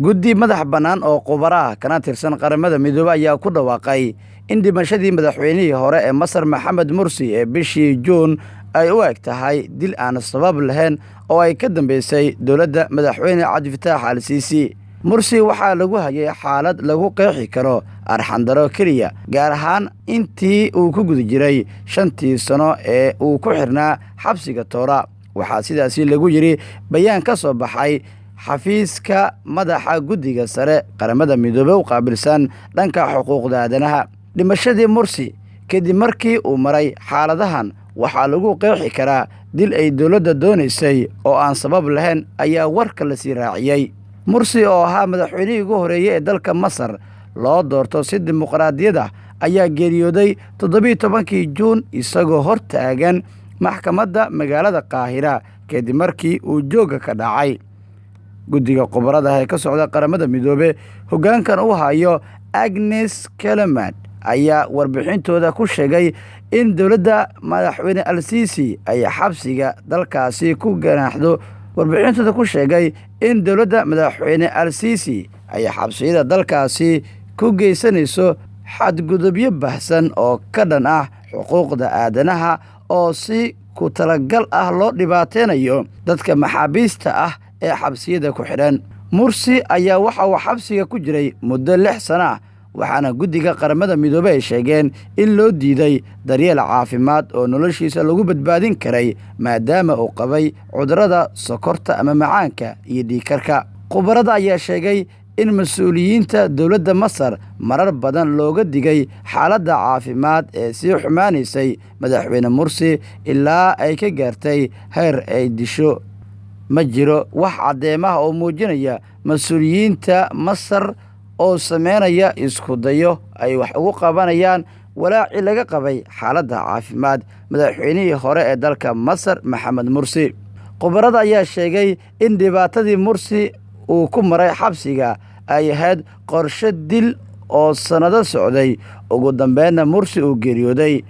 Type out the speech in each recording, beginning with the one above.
guddi madax bannaan oo khubaro kana tirsan qaramada midoobay ayaa ku dhawaaqay in dhimashadii madaxweynihii hore ee Masar Maxamed Mursi ee bishii Juun ay u eg tahay dil aan sabab lahayn oo ay ka dambeysay dowladda madaxweyne Cabdi Fataax al-Siisi. Mursi waxaa lagu hayay xaalad lagu qeexi karo arxandaro keliya, gaar ahaan intii uu ku guda jiray 5 sano ee uu ku xirnaa xabsiga Toora. waxaa sidaasi lagu yiri bayaan ka soo baxay xafiiska madaxa guddiga sare qaramada midoobay u qaabilsan dhanka xuquuqda aadanaha. dhimashadii Mursi kadib markii uu maray xaaladahan waxaa lagu qeexi karaa dil ay dowladda doonaysay oo aan sabab lahayn ayaa warka la sii raaciyay. Mursi oo ahaa madaxweynihii ugu horeeyay ee dalka Masar loo doorto si dimuqraadiyad ah ayaa geeriyooday 17 Juun isagoo hortaagan maxkamadda magaalada Qaahira kadib markii uu jooga ka dhacay. guddiga khubarada ee ka socda qaramada midoobay hoggaankan u hayo Agnes Callamard ayaa warbixintooda ku sheegay in dowladda madaxweyne al-Siisi ay xabsiga dalkaasi ku ganaaxdo. warbixintooda ku sheegay in dowladda madaxweyne al-Siisi ay xabsiyada dalkaasi ku geysanayso xadgudubyo baahsan oo ka dhan ah xuquuqda aadanaha oo si ku talagal ah loo dhibaateynayo dadka maxaabiista ah ee xabsiyada ku xidhan. Mursi ayaa waxa uu xabsiga ku jiray muddo 6 sano ah, waxaana guddiga qaramada midoobay ay sheegeen in loo diiday daryeel caafimaad oo noloshiisa lagu badbaadin karay maadaama uu qabay cudurrada sokorta ama macaanka iyo dhiigkarka. khubarada ayaa sheegay in mas'uuliyiinta dowladda Masar marar badan looga digay xaaladda caafimaad ee sii xumaanaysay madaxweyne Mursi ilaa ay ka gaartay heer ay disho. ma jiro wax caddeemaha oo muujinaya mas'uuliyiinta Masar oo sameynaya isku dayo ay wax ugu qabanayaan walaaci laga qabay xaaladda caafimaad madaxweynihii hore ee dalka Masar Maxamed Mursi. khubarada ayaa sheegay in dhibaatadii Mursi uu ku maray xabsiga ay ahayd qorshe dil oo sanado socday, ugu dambeynna Mursi uu geeriyooday.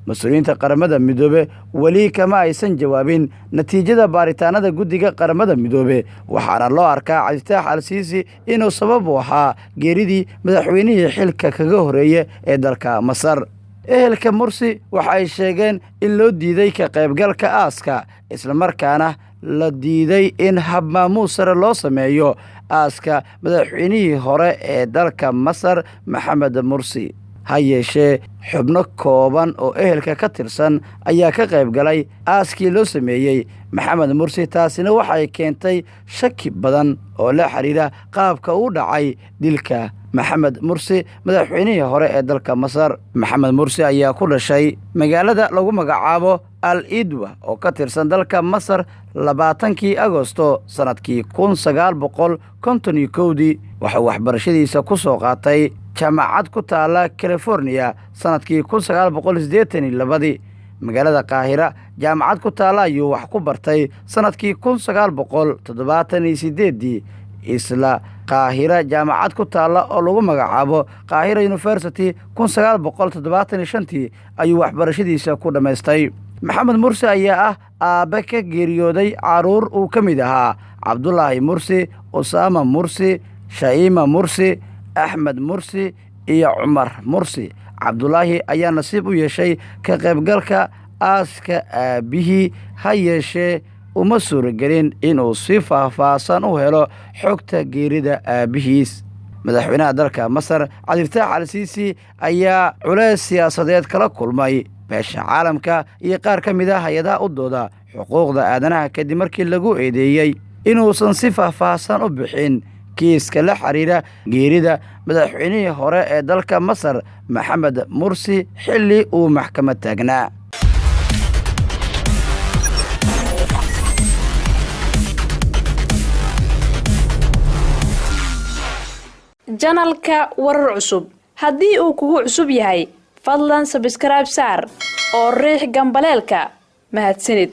mas'uuliyiinta qaramada midoobay weli kama aysan jawaabin natiijada baaritaanada guddiga qaramada midoobay, waxaana loo arkaa Cabdi Fataax al-Siisi inuu sabab u ahaa geeridii madaxweynihii xilka kaga horeeyay ee dalka Masar. ehelka Mursi waxa ay sheegeen in loo diiday ka qaybgalka aaska, isla markaana la diiday in hab maamuus sare loo sameeyo aaska madaxweynihii hore ee dalka Masar Maxamed Mursi. ha yeeshee xubno kooban oo ehelka ka tirsan ayaa ka qayb galay aaskii loo sameeyey Maxamed Mursi. taasina waxay keentay shaki badan oo la xiriira qaabka uu dhacay dilka Maxamed Mursi madaxweynihii hore ee dalka Masar. Maxamed Mursi ayaa ku dhashay magaalada lagu magacaabo Al-Idwa oo ka tirsan dalka Masar 20 Agoosto sanadkii 1951. waxuu waxbarashadiisa ku soo qaatay jaamacad ku taala California sanadkii 1982. magaalada Qaahira jaamacad ku taala ayuu wax ku bartay sanadkii 1978. isla Qaahira jaamacad ku taala oo lagu magacaabo Qaahira University 1975 ayuu waxbarashadiisa ku dhameystay. Maxamed Mursi ayaa ah aabe ka geeriyooday caruur uu ka mid ahaa Cabdullaahi Mursi, Usaama Mursi, Shaima Mursi, Axmed Mursi iyo Cumar Mursi. Cabdullaahi ayaa nasiib u yeeshay ka qaybgalka aaska aabihii, ha yeeshee uma suuragelin inuu si faahfaahsan u helo xogta geerida aabihiis. madaxweynaha dalka Masar Cabdi Fataax al-Siisi ayaa culays siyaasadeed kala kulmay beesha caalamka iyo qaar ka mid ah hay'adaha u dooda xuquuqda aadanaha kadib markii lagu eedeeyay inuusan si faahfaahsan u bixin kiiska la xiriira geerida madaxweynihii hore ee dalka Masar Maxamed Mursi xilli uu maxkamad taagnaa. janalka warar cusub haddii uu kugu cusub yahay fadlan subscribe saar oo riix gambaleelka mahadsanid.